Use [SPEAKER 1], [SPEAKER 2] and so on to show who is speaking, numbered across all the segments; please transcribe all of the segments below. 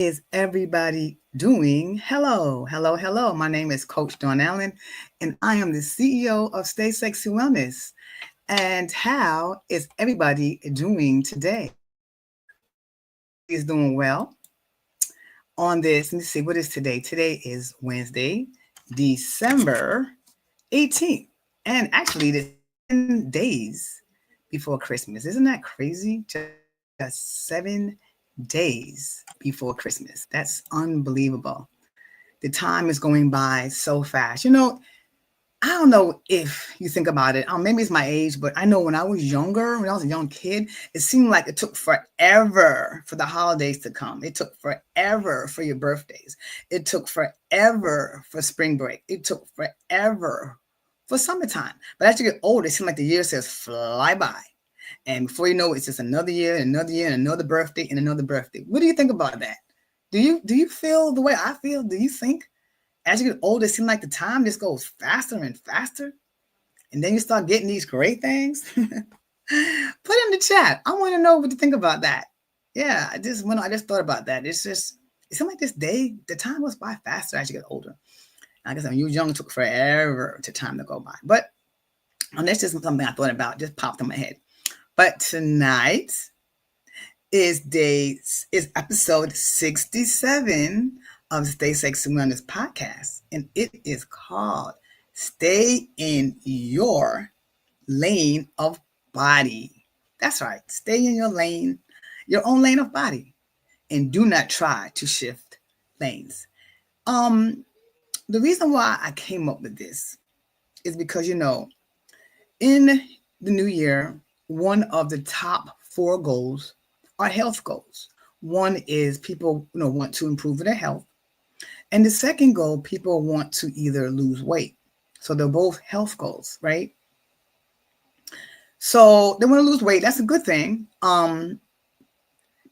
[SPEAKER 1] Is everybody doing? Hello, hello, hello. My name is Coach Dawn Allen, and I am the CEO of Stay Sexy Wellness. And how is everybody doing today? Everybody is doing well on this. Let me see, what is today? Today is Wednesday, December 18th. And actually, it's 7 days before Christmas. Isn't that crazy? Just 7 days before Christmas. That's unbelievable. The time is going by so fast. I don't know if you think about it. Maybe it's my age, but I know when I was younger, when I was a young kid, it seemed like it took forever for the holidays to come. It took forever for your birthdays. It took forever for spring break. It took forever for summertime. But as you get older, it seems like the years just fly by. And before you know it, it's just another year, another year, and another birthday, and another birthday. What do you think about that? Do you feel the way I feel? Do you think as you get older, it seems like the time just goes faster and faster? And then you start getting these great things? Put in the chat. I want to know what you think about that. Yeah, I just thought about that. It seems like this day, the time goes by faster as you get older. I guess when you were young, it took forever to time to go by. But that's just something I thought about, just popped in my head. But tonight is episode 67 of Stay Sexy Wellness podcast, and it is called Stay in Your Lane of Body. That's right. Stay in your lane, your own lane of body, and do not try to shift lanes. The reason why I came up with this is because in the new year, one of the top four goals are health goals. One is people want to improve their health. And the second goal, people want to either lose weight. So they're both health goals, right? So they want to lose weight. That's a good thing.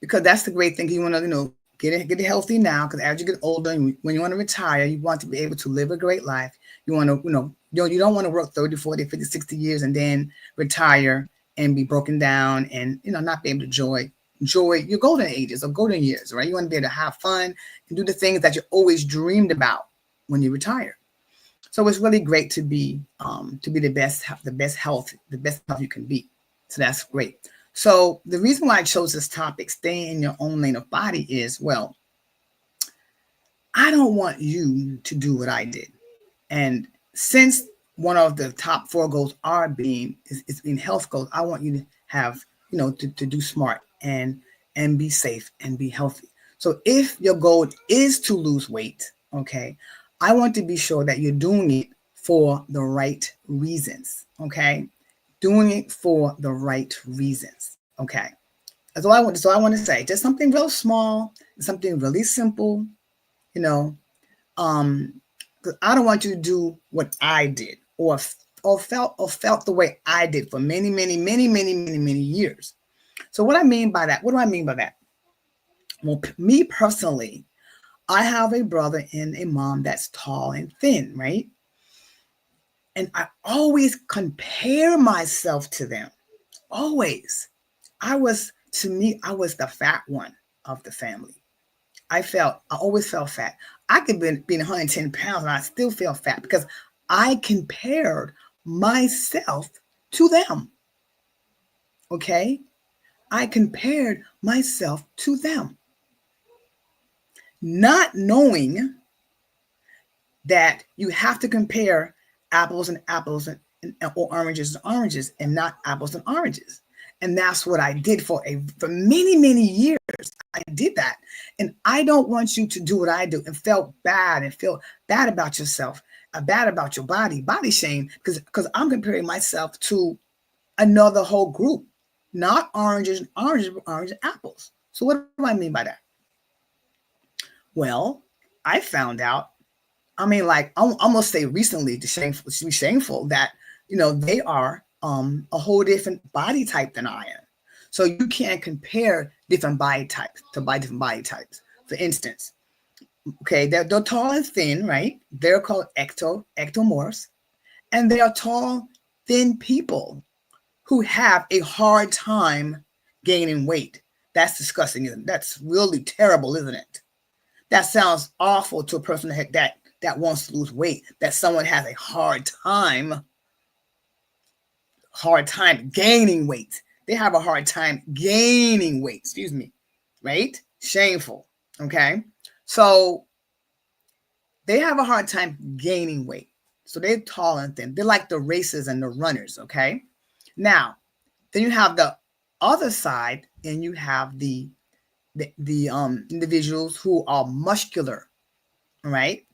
[SPEAKER 1] Because that's the great thing. You want to, get it healthy now. Because as you get older, and when you want to retire, you want to be able to live a great life. You want to, you don't want to work 30, 40, 50, 60 years and then retire and be broken down and, not be able to enjoy your golden ages or golden years, right? You want to be able to have fun and do the things that you always dreamed about when you retire. So it's really great to be the best health you can be. So that's great. So the reason why I chose this topic, staying in your own lane of body, is, well, I don't want you to do what I did. And since one of the top four goals is being health goals, I want you to have, to do smart and be safe and be healthy. So if your goal is to lose weight, okay, I want to be sure that you're doing it for the right reasons, okay? Doing it for the right reasons, okay? That's all I want to say. Just something real small, something really simple, you know. Because I don't want you to do what I did or felt the way I did for many, many, many, many, many, many years. So what do I mean by that? Well, me personally, I have a brother and a mom that's tall and thin, right? And I always compare myself to them. Always. To me, I was the fat one of the family. I always felt fat. I could be 110 pounds and I still feel fat because I compared myself to them. Okay? I compared myself to them. Not knowing that you have to compare apples and apples or oranges and oranges and not apples and oranges. And that's what I did for many, many years. I did that. And I don't want you to do what I do and feel bad about yourself, bad about your body shame, because I'm comparing myself to another whole group, not oranges and apples. So what do I mean by that? Well, I found out, like I'm almost say recently, to be shameful that, they are a whole different body type than I am. So you can't compare different body types to different body types. For instance, okay, they're tall and thin, right? They're called ectomorphs, and they are tall, thin people who have a hard time gaining weight. That's disgusting, isn't it? That's really terrible, isn't it? That sounds awful to a person that wants to lose weight, that someone has a hard time gaining weight. They have a hard time gaining weight, excuse me, right? Shameful, okay? So they have a hard time gaining weight. So they're tall and thin. They're like the racers and the runners, okay? Now, then you have the other side, and you have the individuals who are muscular, right?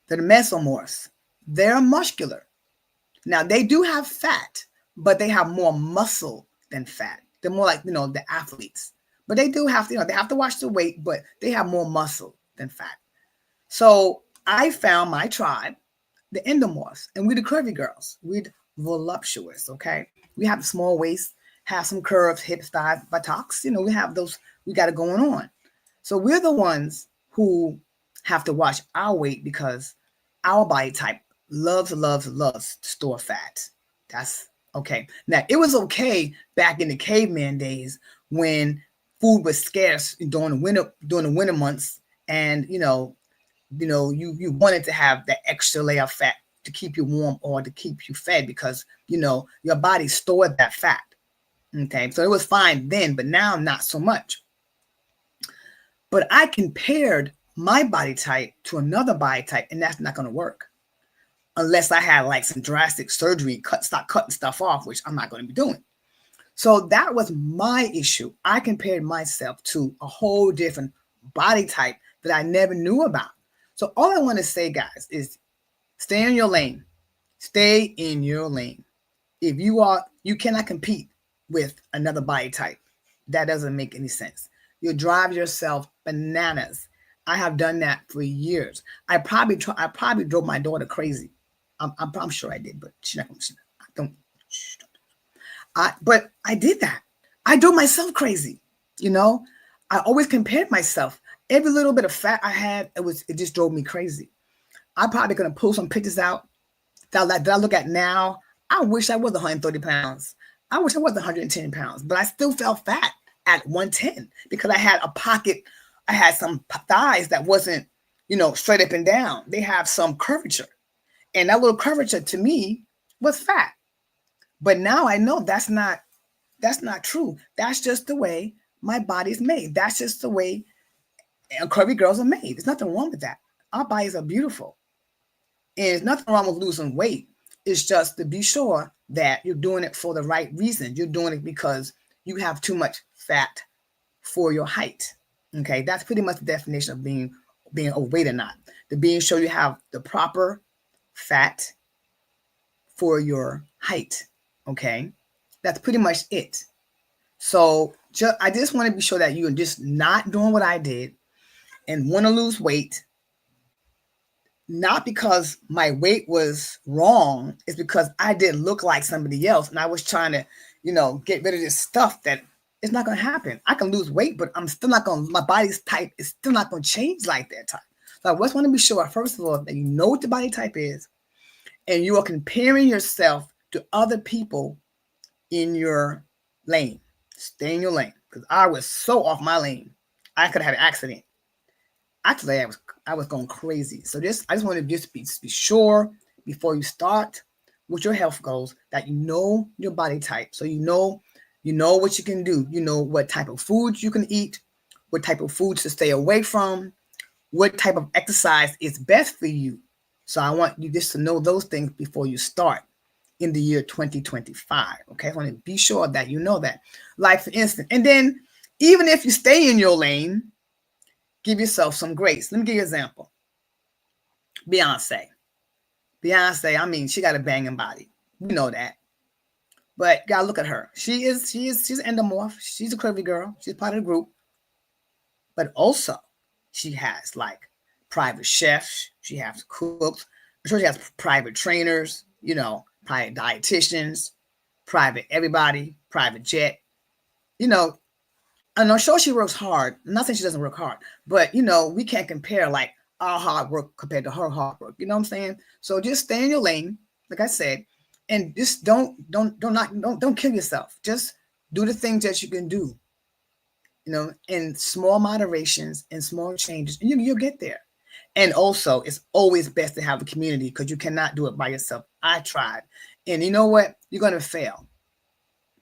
[SPEAKER 1] They're the mesomorphs. They're muscular. Now, they do have fat, but they have more muscle than fat. They're more like, the athletes. But they do have to, they have to watch the weight, but they have more muscle than fat. So I found my tribe, the endomorphs, and we're the curvy girls. We're voluptuous, okay? We have a small waist, have some curves, hips, thighs, buttocks. We have those, we got it going on. So we're the ones who have to watch our weight because our body type loves to store fat. That's okay. Now, it was okay back in the caveman days when food was scarce during the winter months, and you wanted to have that extra layer of fat to keep you warm or to keep you fed because your body stored that fat. Okay, so it was fine then, but now not so much. But I compared my body type to another body type, and that's not going to work unless I had like some drastic surgery, start cutting stuff off, which I'm not going to be doing. So that was my issue. I compared myself to a whole different body type that I never knew about. So all I want to say, guys, is stay in your lane. Stay in your lane. If you cannot compete with another body type. That doesn't make any sense. You drive yourself bananas. I have done that for years. I probably drove my daughter crazy. I'm sure I did, but she's not going to. But I did that. I drove myself crazy. I always compared myself. Every little bit of fat I had, it just drove me crazy. I'm probably going to pull some pictures out that I look at now. I wish I was 130 pounds. I wish I was 110 pounds, but I still felt fat at 110 because I had a pocket. I had some thighs that wasn't, straight up and down. They have some curvature. And that little curvature to me was fat. But now I know that's not true. That's just the way my body's made. That's just the way curvy girls are made. There's nothing wrong with that. Our bodies are beautiful. And there's nothing wrong with losing weight. It's just to be sure that you're doing it for the right reason. You're doing it because you have too much fat for your height. Okay, that's pretty much the definition of being overweight or not. To being sure you have the proper fat for your height. Okay, that's pretty much it. So I just want to be sure that you're just not doing what I did and want to lose weight. Not because my weight was wrong, it's because I didn't look like somebody else. And I was trying to, get rid of this stuff that it's not going to happen. I can lose weight, but I'm still not going to, my body's type is still not going to change like that type. So I just want to be sure, first of all, that you know what the body type is and you are comparing yourself to other people in your lane. Stay in your lane. Because I was so off my lane, I could have had an accident. Actually, I was going crazy. So I just want to just be sure before you start with your health goals that you know your body type. So you know what you can do. You know what type of foods you can eat, what type of foods to stay away from, what type of exercise is best for you. So I want you just to know those things before you start in the year 2025. Okay, I want to be sure that you know that. Like for instance, and then even if you stay in your lane, give yourself some grace. Let me give you an example. Beyonce, I mean, she got a banging body. We know that. But you gotta look at her. She's an endomorph. She's a curvy girl. She's part of the group. But also, she has like private chefs. She has cooks. I'm sure she has private trainers, private dietitians, private everybody, private jet. And I'm sure she works hard. I'm not saying she doesn't work hard, but we can't compare like our hard work compared to her hard work. You know what I'm saying? So just stay in your lane, like I said, and just don't kill yourself. Just do the things that you can do in small moderations and small changes, you'll get there. And also, it's always best to have a community because you cannot do it by yourself. I tried. And you know what? You're going to fail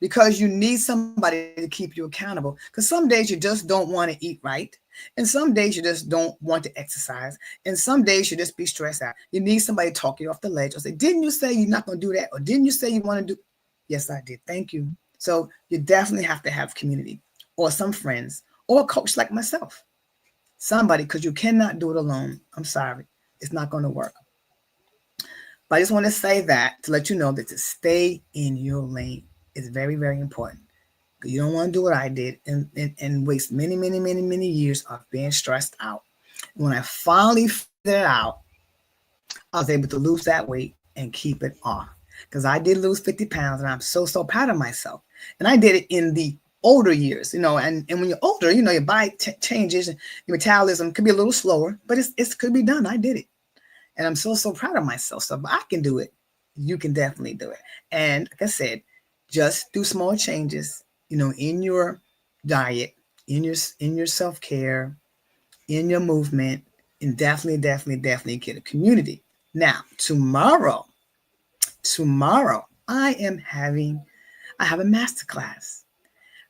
[SPEAKER 1] because you need somebody to keep you accountable. Because some days you just don't want to eat right. And some days you just don't want to exercise. And some days you just be stressed out. You need somebody to talk you off the ledge or say, didn't you say you're not going to do that? Or didn't you say you want to do? Yes, I did. Thank you. So you definitely have to have community or some friends or a coach like myself. Somebody, because you cannot do it alone. I'm sorry. It's not going to work. But I just want to say that to let you know that to stay in your lane is very, very important. You don't want to do what I did and waste many, many, many, many years of being stressed out. When I finally figured it out, I was able to lose that weight and keep it off. Because I did lose 50 pounds and I'm so, so proud of myself. And I did it in the older years, and when you're older, your body changes and your metabolism could be a little slower, but it could be done. I did it. And I'm so, so proud of myself. So if I can do it, you can definitely do it. And like I said, just do small changes, in your diet, in your self-care, in your movement, and definitely, definitely, definitely get a community. Now, tomorrow, I have a masterclass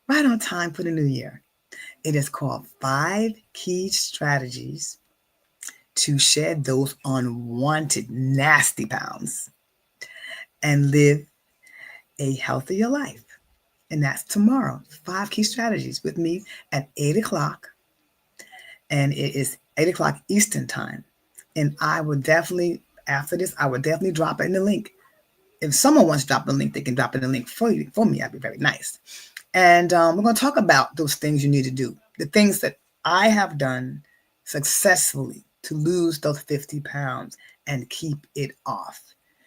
[SPEAKER 1] right on time for the new year. It is called 5 Key Strategies to Shed Those Unwanted Nasty Pounds and Live a Healthier Life. And that's tomorrow. 5 Key Strategies with me at 8 o'clock. And it is 8 o'clock Eastern time. And I will definitely, after this, I will definitely drop it in the link. If someone wants to drop the link, they can drop it in the link for me. That'd be very nice. And we're going to talk about those things you need to do. The things that I have done successfully to lose those 50 pounds and keep it off.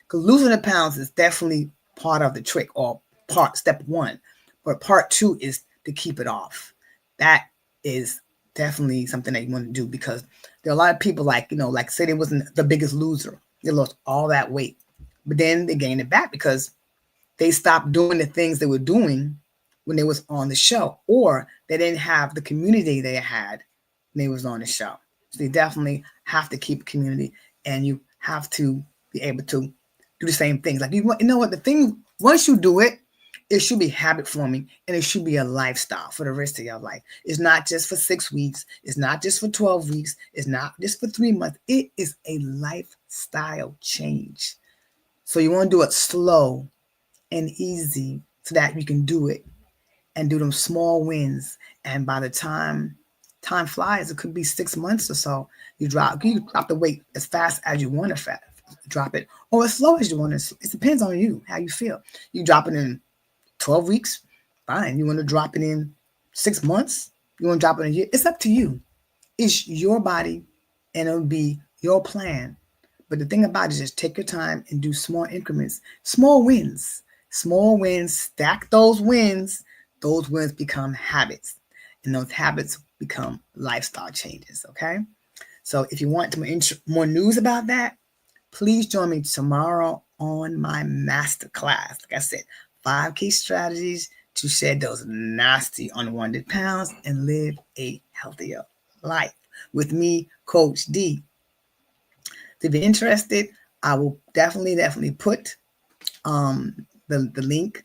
[SPEAKER 1] Because losing the pounds is definitely part of the trick, or step 1. But part 2 is to keep it off. That is definitely something that you want to do, because there are a lot of people like say they wasn't the biggest loser. They lost all that weight, but then they gained it back because they stopped doing the things they were doing when they was on the show, or they didn't have the community they had when they was on the show. So you definitely have to keep community, and you have to be able to do the same things. Like the thing, once you do it, it should be habit forming, and it should be a lifestyle for the rest of your life. It's not just for 6 weeks. It's not just for 12 weeks. It's not just for 3 months. It is a lifestyle change. So you want to do it slow and easy so that you can do it and do them small wins. And by the time flies, it could be 6 months or so, you drop the weight as fast as you want to drop it, or as slow as you want to. It depends on you, how you feel. You drop it in 12 weeks, fine. You want to drop it in 6 months? You want to drop it in a year? It's up to you. It's your body, and it'll be your plan. But the thing about it is just take your time and do small increments, small wins, stack those wins. Those wins become habits, and those habits become lifestyle changes, okay? So if you want more news about that, please join me tomorrow on my masterclass. Like I said, 5 Key Strategies to Shed Those Nasty Unwanted Pounds and Live a Healthier Life with me, Coach D. If you're interested, I will definitely put the link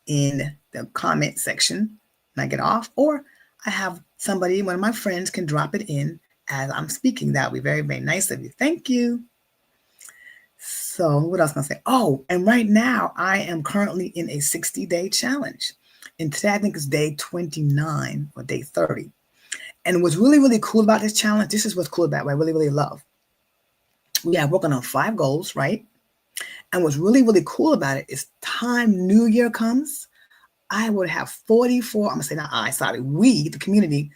[SPEAKER 1] in the comment section when I get off, or I have somebody, one of my friends, can drop it in as I'm speaking. That would be very, very nice of you. Thank you. So what else can I say? Oh, and right now I am currently in a 60-day challenge. And today I think it's day 29 or day 30. And what's really, really cool about this challenge, this is what's cool about it, what I really, really love. We are working on 5 goals, right? And what's really, really cool about it is time New Year comes, I would have 44, I'm going to say not I, sorry, we, the community,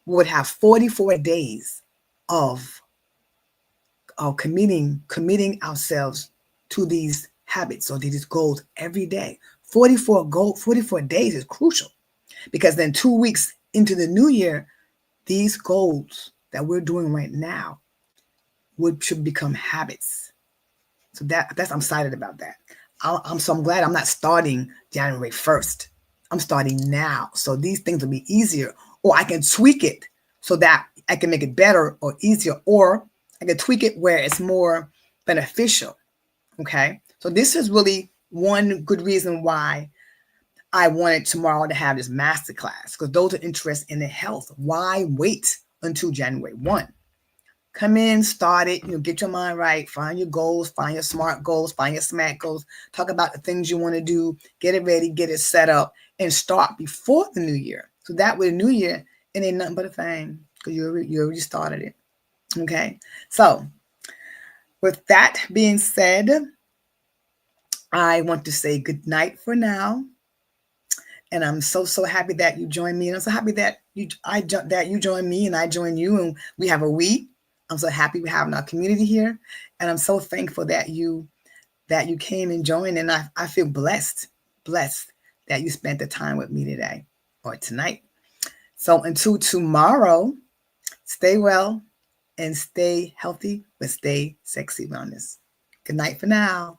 [SPEAKER 1] would have 44 days of committing ourselves to these habits or these goals every day. 44 days is crucial, because then 2 weeks into the new year, these goals that we're doing right now should become habits. So that's I'm excited about that. I'm glad I'm not starting January 1st. I'm starting now. So these things will be easier, or I can tweak it so that I can make it better or easier, or I can tweak it where it's more beneficial. Okay. So this is really one good reason why I wanted tomorrow to have this masterclass, because those are interested in the health. Why wait until January 1? Come in, start it, get your mind right, find your goals, find your SMART goals, find your SMART goals, talk about the things you want to do, get it ready, get it set up, and start before the new year. So that way the new year, it ain't nothing but a thing, because you already started it. Okay. So with that being said, I want to say good night for now. And I'm so happy that you joined me. And I'm so happy that you joined me and I joined you, and we have a we. I'm so happy we have our community here. And I'm so thankful that you came and joined. And I feel blessed that you spent the time with me today or tonight. So until tomorrow, stay well and stay healthy, but stay sexy wellness. Good night for now.